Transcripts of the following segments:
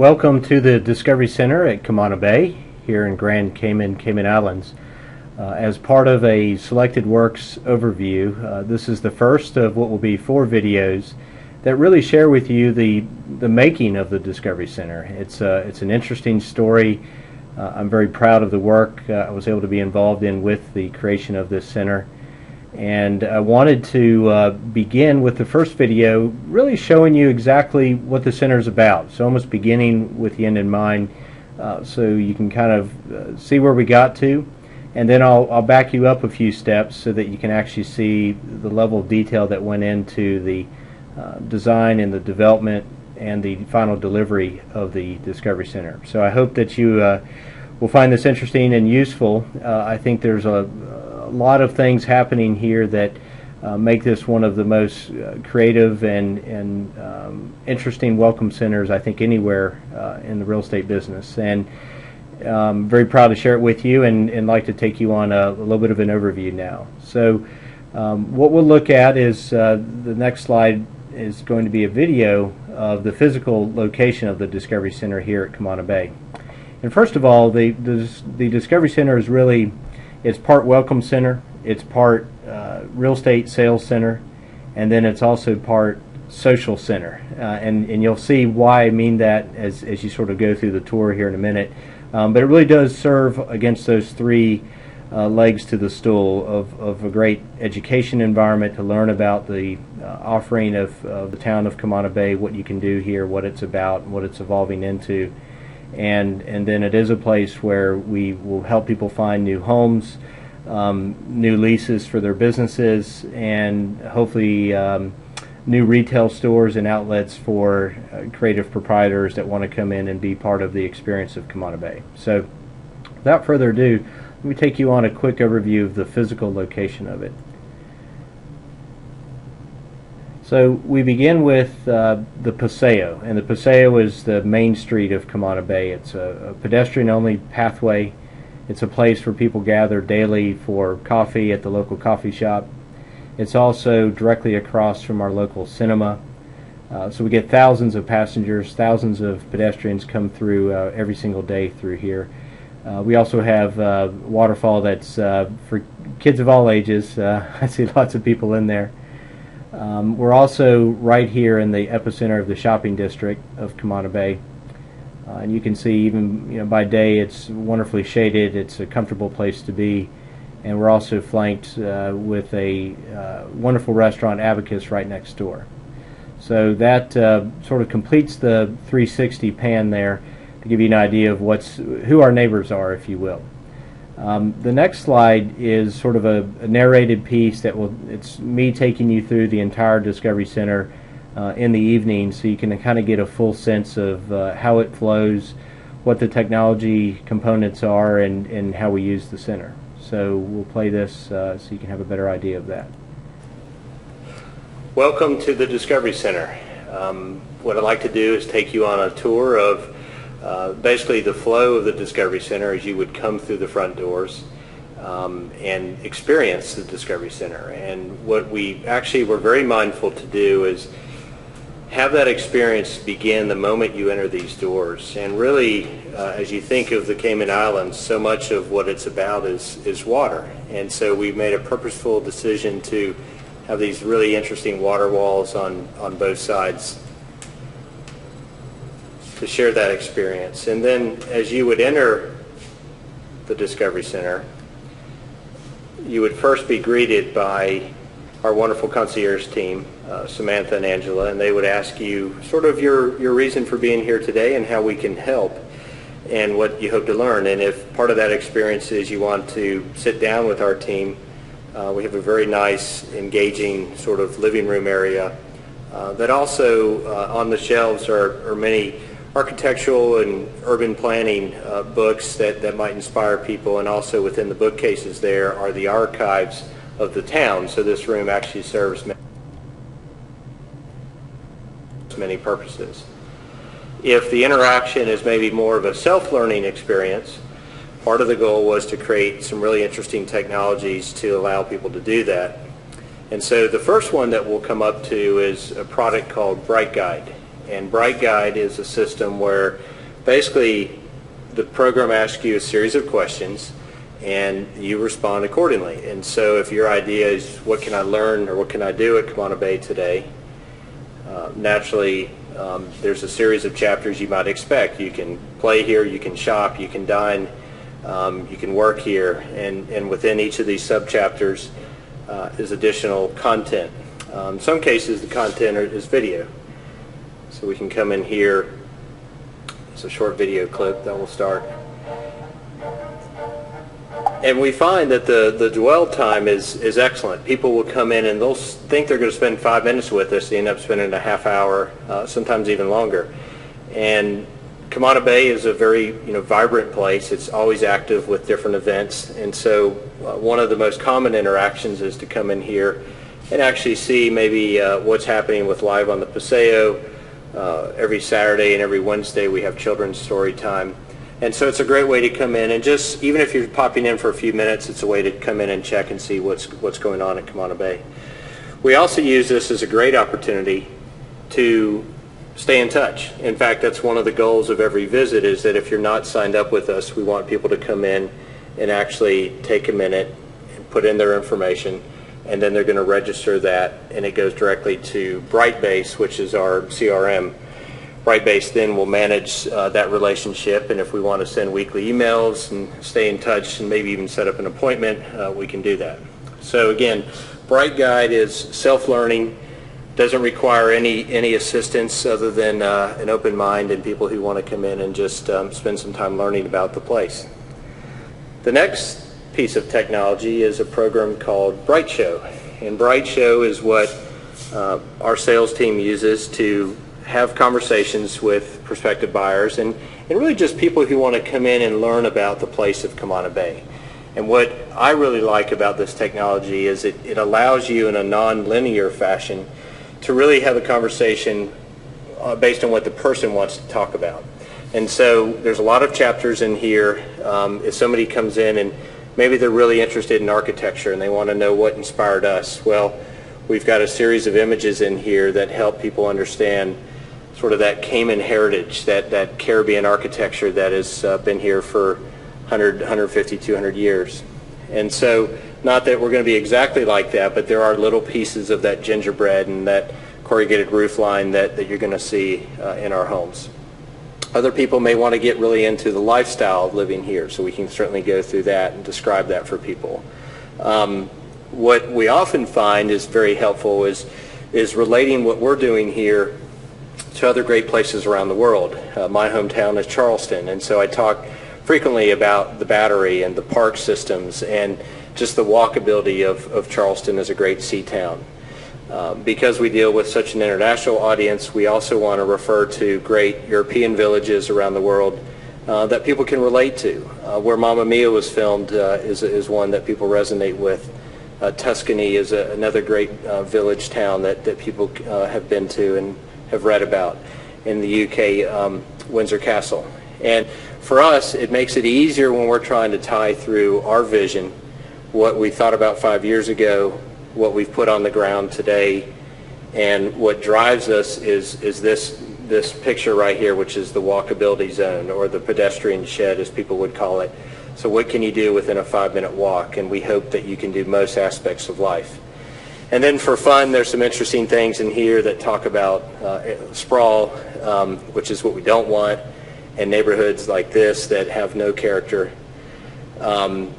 Welcome to the Discovery Center at Camana Bay here in Grand Cayman, Cayman Islands. As part of a Selected Works overview, this is the first of what will be 4 videos that really share with you the making of the Discovery Center. It's an interesting story. I'm very proud of the work I was able to be involved in with the creation of this center. And I wanted to begin with the first video really showing you exactly what the center is about. So almost beginning with the end in mind, so you can kind of see where we got to. And then I'll back you up a few steps so that you can actually see the level of detail that went into the design and the development and the final delivery of the Discovery Center. So I hope that you will find this interesting and useful. I think there's a lot of things happening here that make this one of the most creative and interesting welcome centers I think anywhere in the real estate business. And I'm very proud to share it with you and like to take you on a little bit of an overview now. So what we'll look at is the next slide is going to be a video of the physical location of the Discovery Center here at Camana Bay. And first of all, the Discovery Center is really, it's part welcome center, it's part real estate sales center, and then it's also part social center. And you'll see why I mean that as you sort of go through the tour here in a minute. But it really does serve against those 3 legs to the stool of a great education environment to learn about the offering of the town of Camana Bay, what you can do here, what it's about, what it's evolving into. And then it is a place where we will help people find new homes, new leases for their businesses, and hopefully new retail stores and outlets for creative proprietors that want to come in and be part of the experience of Camana Bay. So without further ado, let me take you on a quick overview of the physical location of it. So we begin with the Paseo, and the Paseo is the main street of Camana Bay. It's a pedestrian-only pathway. It's a place where people gather daily for coffee at the local coffee shop. It's also directly across from our local cinema. So we get thousands of passengers, thousands of pedestrians come through every single day through here. We also have a waterfall that's for kids of all ages. I see lots of people in there. We're also right here in the epicenter of the shopping district of Camana Bay. And you can see even by day it's wonderfully shaded. It's a comfortable place to be. And we're also flanked with a wonderful restaurant, Abacus, right next door. So that sort of completes the 360 pan there to give you an idea of who our neighbors are, if you will. The next slide is sort of a narrated piece it's me taking you through the entire Discovery Center in the evening, so you can kind of get a full sense of how it flows, what the technology components are, and how we use the center. So we'll play this so you can have a better idea of that. Welcome to the Discovery Center. What I'd like to do is take you on a tour of basically the flow of the Discovery Center as you would come through the front doors and experience the Discovery Center. And what we actually were very mindful to do is have that experience begin the moment you enter these doors. And really, as you think of the Cayman Islands, so much of what it's about is water. And so we made a purposeful decision to have these really interesting water walls on both sides to share that experience. And then as you would enter the Discovery Center, you would first be greeted by our wonderful concierge team, Samantha and Angela, and they would ask you sort of your reason for being here today and how we can help and what you hope to learn. And if part of that experience is you want to sit down with our team, we have a very nice, engaging sort of living room area that also on the shelves are many architectural and urban planning books that might inspire people, and also within the bookcases there are the archives of the town. So this room actually serves many purposes. If the interaction is maybe more of a self-learning experience, part of the goal was to create some really interesting technologies to allow people to do that. And so the first one that we'll come up to is a product called Bright Guide. And Bright Guide is a system where basically the program asks you a series of questions and you respond accordingly. And so if your idea is what can I learn or what can I do at Camano Bay today, naturally there's a series of chapters you might expect. You can play here, you can shop, you can dine, you can work here, and within each of these sub-chapters is additional content. In some cases the content is video. So we can come in here, it's a short video clip that will start. And we find that the dwell time is excellent. People will come in and they'll think they're going to spend 5 minutes with us. They end up spending a half hour, sometimes even longer. And Camano Bay is a very vibrant place. It's always active with different events. And so one of the most common interactions is to come in here and actually see maybe what's happening with Live on the Paseo. Every Saturday and every Wednesday we have children's story time. And so it's a great way to come in and just, even if you're popping in for a few minutes, it's a way to come in and check and see what's going on at Camano Bay. We also use this as a great opportunity to stay in touch. In fact, that's one of the goals of every visit, is that if you're not signed up with us, we want people to come in and actually take a minute and put in their information, and then they're going to register that, and it goes directly to Brightbase, which is our CRM. Brightbase then will manage that relationship, and if we want to send weekly emails and stay in touch and maybe even set up an appointment, we can do that. So again, Bright Guide is self-learning, doesn't require any assistance other than an open mind and people who want to come in and just spend some time learning about the place. The next piece of technology is a program called Bright Show, and Bright Show is what our sales team uses to have conversations with prospective buyers and really just people who want to come in and learn about the place of Camano Bay. And what I really like about this technology is it allows you in a non-linear fashion to really have a conversation based on what the person wants to talk about. And so there's a lot of chapters in here. If somebody comes in and maybe they're really interested in architecture and they want to know what inspired us, well, we've got a series of images in here that help people understand sort of that Cayman heritage, that Caribbean architecture that has been here for 100, 150, 200 years. And so, not that we're going to be exactly like that, but there are little pieces of that gingerbread and that corrugated roof line that you're going to see in our homes. Other people may want to get really into the lifestyle of living here, so we can certainly go through that and describe that for people. What we often find is very helpful is relating what we're doing here to other great places around the world. My hometown is Charleston, and so I talk frequently about the Battery and the park systems and just the walkability of Charleston as a great sea town. Because we deal with such an international audience, we also want to refer to great European villages around the world that people can relate to. Where Mamma Mia was filmed is one that people resonate with. Tuscany is another great village town that people have been to and have read about. In the UK, Windsor Castle. And for us, it makes it easier when we're trying to tie through our vision, what we thought about 5 years ago, what we've put on the ground today, and what drives us is this picture right here, which is the walkability zone, or the pedestrian shed as people would call it. So what can you do within a 5-minute walk? And we hope that you can do most aspects of life. And then for fun, there's some interesting things in here that talk about sprawl, which is what we don't want, and neighborhoods like this that have no character. And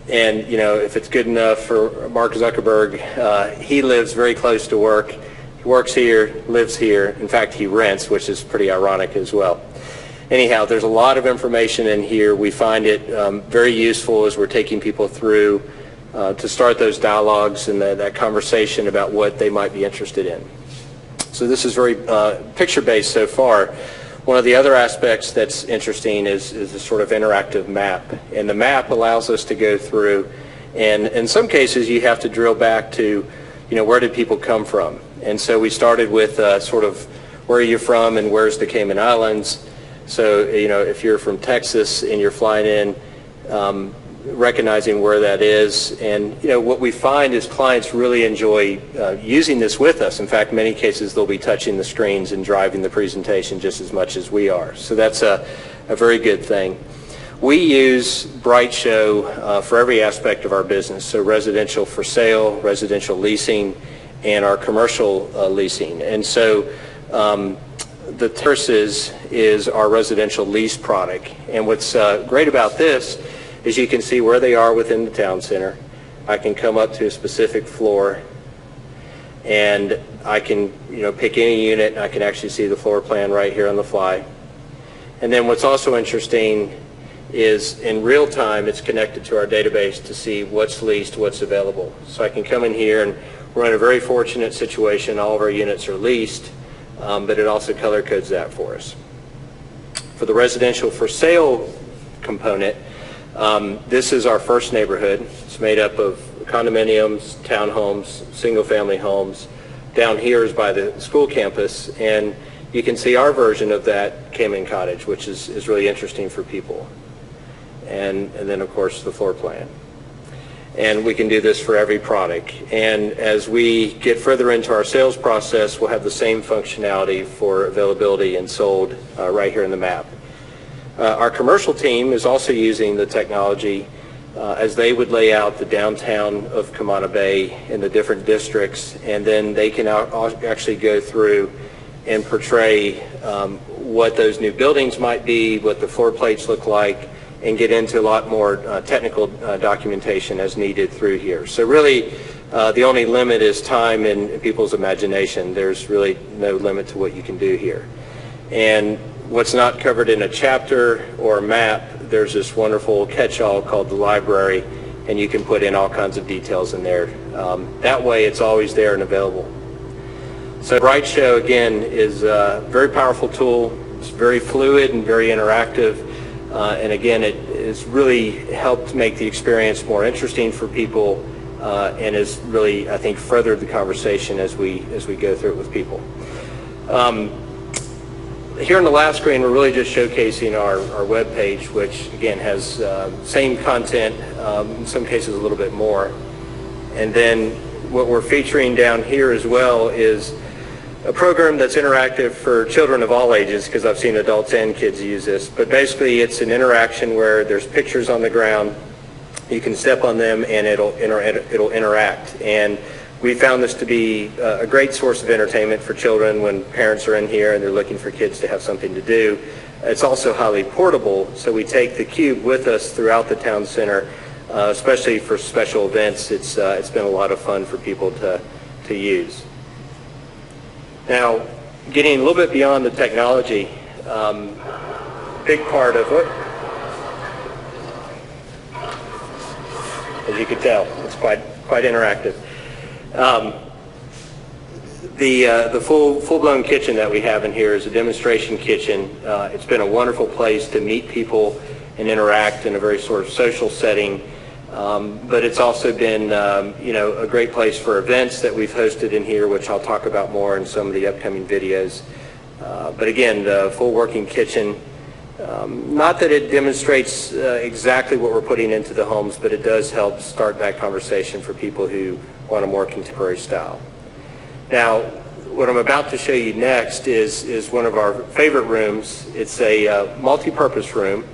if it's good enough for Mark Zuckerberg, he lives very close to work. He works here, lives here. In fact, he rents, which is pretty ironic as well. Anyhow, there's a lot of information in here. We find it very useful as we're taking people through to start those dialogues and that conversation about what they might be interested in. So this is very picture-based so far. One of the other aspects that's interesting is a sort of interactive map. And the map allows us to go through, and in some cases you have to drill back to, where did people come from? And so we started with sort of where are you from and where's the Cayman Islands. So, if you're from Texas and you're flying in, recognizing where that is. And what we find is clients really enjoy using this with us. In fact, in many cases they'll be touching the screens and driving the presentation just as much as we are. So that's a very good thing. We use BrightShow for every aspect of our business, so residential for sale, residential leasing, and our commercial leasing. And so the Terraces is our residential lease product. And what's great about this is you can see where they are within the town center. I can come up to a specific floor and I can pick any unit and I can actually see the floor plan right here on the fly. And then what's also interesting is in real time it's connected to our database to see what's leased, what's available. So I can come in here, and we're in a very fortunate situation. All of our units are leased, but it also color codes that for us. For the residential for sale component, this is our first neighborhood. It's made up of condominiums, townhomes, single-family homes. Down here is by the school campus, and you can see our version of that Cayman Cottage, which is really interesting for people. And then, of course, the floor plan. And we can do this for every product. And as we get further into our sales process, we'll have the same functionality for availability and sold right here in the map. Our commercial team is also using the technology as they would lay out the downtown of Camana Bay in the different districts, and then they can actually go through and portray what those new buildings might be, what the floor plates look like, and get into a lot more technical documentation as needed through here. So really, the only limit is time and people's imagination. There's really no limit to what you can do here. And what's not covered in a chapter or a map, there's this wonderful catch-all called the library, and you can put in all kinds of details in there. That way, it's always there and available. So BrightShow, again, is a very powerful tool. It's very fluid and very interactive. And again, it has really helped make the experience more interesting for people and has really, I think, furthered the conversation as we go through it with people. Here on the last screen, we're really just showcasing our web page, which again has same content, in some cases a little bit more. And then what we're featuring down here as well is a program that's interactive for children of all ages, because I've seen adults and kids use this. But basically, it's an interaction where there's pictures on the ground. You can step on them, and it'll interact. And we found this to be a great source of entertainment for children when parents are in here and they're looking for kids to have something to do. It's also highly portable, so we take the cube with us throughout the town center, especially for special events. It's been a lot of fun for people to use. Now, getting a little bit beyond the technology, big part of it, as you can tell, it's quite interactive. The full-blown kitchen that we have in here is a demonstration kitchen. It's been a wonderful place to meet people and interact in a very sort of social setting. But it's also been, a great place for events that we've hosted in here, which I'll talk about more in some of the upcoming videos. But again, the full working kitchen, not that it demonstrates exactly what we're putting into the homes, but it does help start that conversation for people who want a more contemporary style. Now, what I'm about to show you next is one of our favorite rooms. It's a multi-purpose room.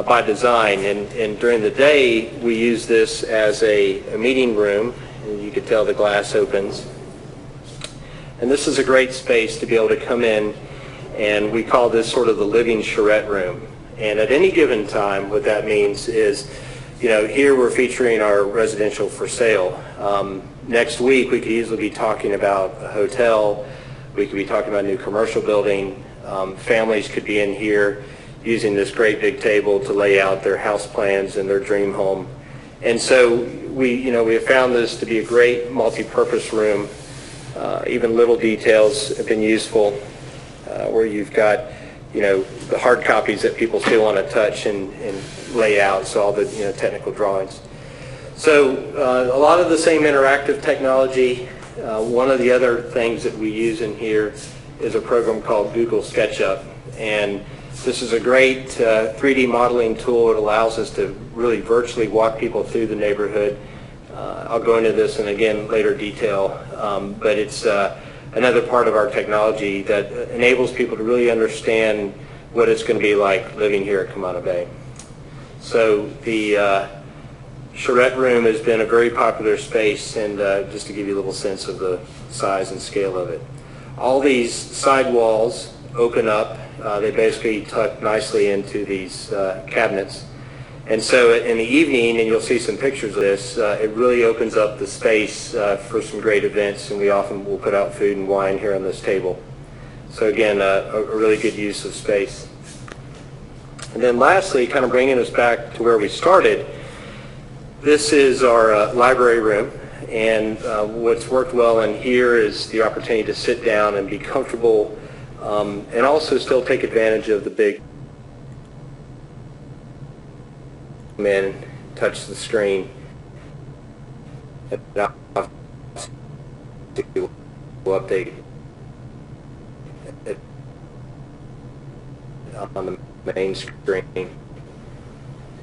By design, and during the day we use this as a meeting room, and you can tell the glass opens, and this is a great space to be able to come in, and we call this sort of the living charrette room. And at any given time, what that means is, here we're featuring our residential for sale. Next week we could easily be talking about a hotel, we could be talking about a new commercial building, families could be in here using this great big table to lay out their house plans and their dream home. And so we have found this to be a great multi-purpose room. Even little details have been useful, where you've got, the hard copies that people still want to touch and lay out, so all the technical drawings. So a lot of the same interactive technology. One of the other things that we use in here is a program called Google SketchUp. And This is a great 3D modeling tool. It allows us to really virtually walk people through the neighborhood. I'll go into this in, again, later detail, but it's another part of our technology that enables people to really understand what it's going to be like living here at Camano Bay. So the charrette room has been a very popular space, and just to give you a little sense of the size and scale of it. All these side walls open up. They basically tuck nicely into these cabinets. And so in the evening, and you'll see some pictures of this, it really opens up the space for some great events, and we often will put out food and wine here on this table. So again, a really good use of space. And then lastly, kind of bringing us back to where we started, this is our library room, and what's worked well in here is the opportunity to sit down and be comfortable, and also still take advantage of the big in, touch the screen, and we'll update it on the main screen,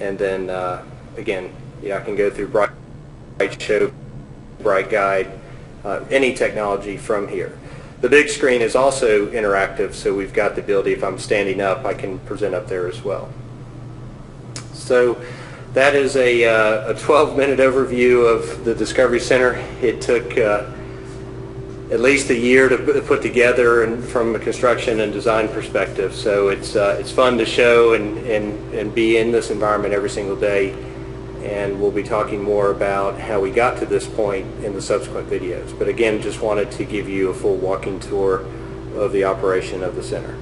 and then again, I can go through Bright Show, Bright Guide, any technology from here. The big screen is also interactive, so we've got the ability, if I'm standing up, I can present up there as well. So that is a 12-minute overview of the Discovery Center. It took at least a year to put together, and from a construction and design perspective. So it's fun to show and be in this environment every single day. And we'll be talking more about how we got to this point in the subsequent videos. But again, just wanted to give you a full walking tour of the operation of the center.